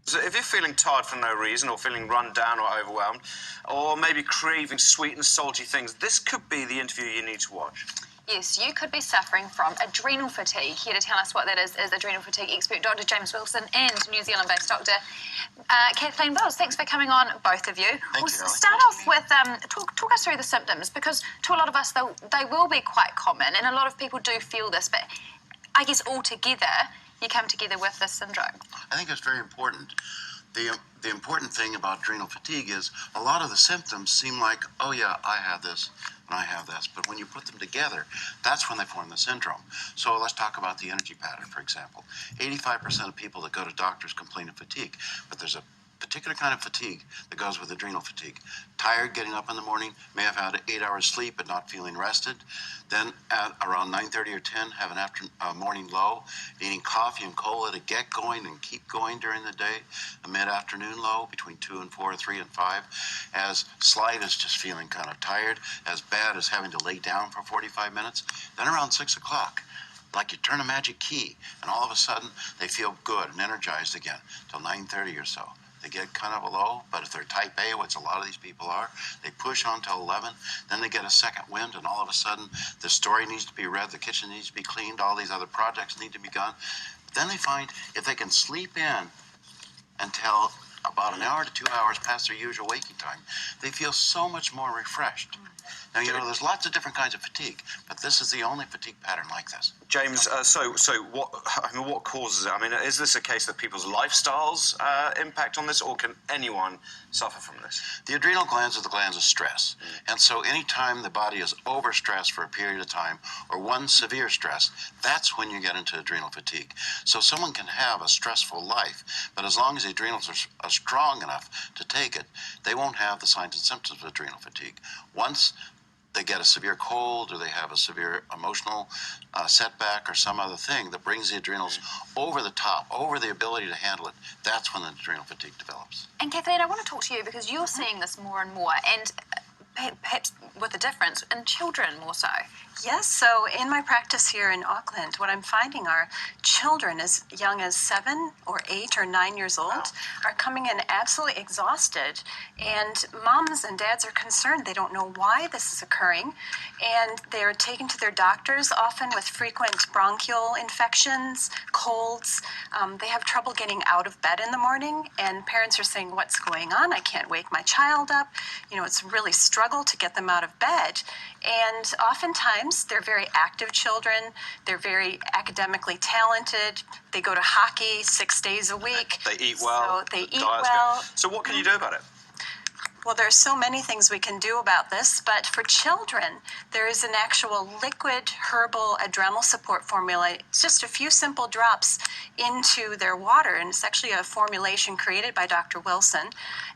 So if you're feeling tired for no reason, or feeling run down or overwhelmed, or maybe craving sweet and salty things, this could be the interview you need to watch. Yes, you could be suffering from adrenal fatigue. Here to tell us what that is adrenal fatigue expert Dr. James Wilson and New Zealand-based Dr. Kathleen Bowles. Thanks for coming on, both of you. We'll start off with, talk us through the symptoms, because to a lot of us, they will be quite common, and a lot of people do feel this, but I guess all together, you come together with this syndrome. I think it's very important. The important thing about adrenal fatigue is a lot of the symptoms seem like, oh yeah, I have this and I have this, but when you put them together, that's when they form the syndrome. So let's talk about the energy pattern, for example. 85% of people that go to doctors complain of fatigue, but there's a particular kind of fatigue that goes with adrenal fatigue. Tired, getting up in the morning, may have had 8 hours sleep but not feeling rested. Then at around 9:30 or 10, have an morning low, eating coffee and cola to get going and keep going during the day. A mid-afternoon low between 2 and 4, 3 and 5. As slight as just feeling kind of tired, as bad as having to lay down for 45 minutes. Then around 6 o'clock, like you turn a magic key and all of a sudden they feel good and energized again till 9:30 or so. They get kind of a low, but if they're type A, which a lot of these people are, they push on till 11, then they get a second wind, and all of a sudden the story needs to be read, the kitchen needs to be cleaned, all these other projects need to be done. But then they find if they can sleep in until about an hour to 2 hours past their usual waking time, they feel so much more refreshed. Now, you know, there's lots of different kinds of fatigue, but this is the only fatigue pattern like this. James, so what causes it? I mean, is this a case that people's lifestyles impact on this, or can anyone suffer from this? The adrenal glands are the glands of stress. And so anytime the body is overstressed for a period of time, or one severe stress, that's when you get into adrenal fatigue. So someone can have a stressful life, but as long as the adrenals are strong enough to take it, they won't have the signs and symptoms of adrenal fatigue. Once they get a severe cold, or they have a severe emotional setback or some other thing that brings the adrenals over the top, over the ability to handle it, that's when the adrenal fatigue develops. And Kathleen, I want to talk to you because you're seeing this more and more, and perhaps with a difference in children more so. Yes, so in my practice here in Auckland, what I'm finding are children as young as 7 or 8 or 9 years old are coming in absolutely exhausted, and moms and dads are concerned. They don't know why this is occurring, and they're taken to their doctors often with frequent bronchial infections, colds. They have trouble getting out of bed in the morning, and parents are saying, what's going on? I can't wake my child up. You know, it's really struggle to get them out of bed. And oftentimes, they're very active children. They're very academically talented. They go to hockey 6 days a week. They eat well. So they eat well. So what can you do about it? Well, there are so many things we can do about this, but for children, there is an actual liquid herbal adrenal support formula. It's just a few simple drops into their water, and it's actually a formulation created by Dr. Wilson.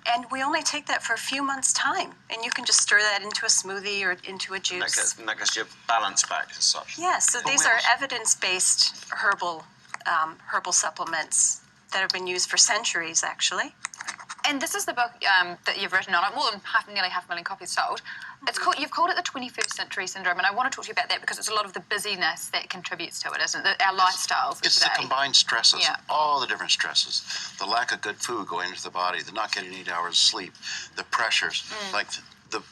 And we only take that for a few months' time, and you can just stir that into a smoothie or into a juice. And that gets your balance back as such. Yes, so these are evidence-based herbal supplements that have been used for centuries, actually. And this is the book that you've written on it, more than nearly 500,000 copies sold. It's you've called it the 21st century syndrome, and I want to talk to you about that because it's a lot of the busyness that contributes to it, isn't it? Our lifestyles It's today. the combined stresses, all the different stresses. The lack of good food going into the body, the not getting 8 hours sleep, the pressures, like the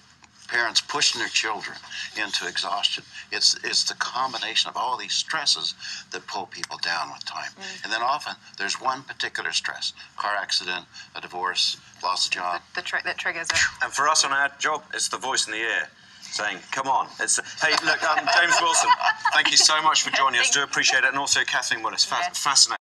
parents pushing their children into exhaustion. It's the combination of all these stresses that pull people down with time. And then often there's one particular stress: car accident, a divorce, loss of job. That triggers it. And for us on our job, it's the voice in the ear saying, come on. Hey, look, James Wilson, thank you so much for joining us. Do appreciate it. And also Kathleen Willis, fascinating.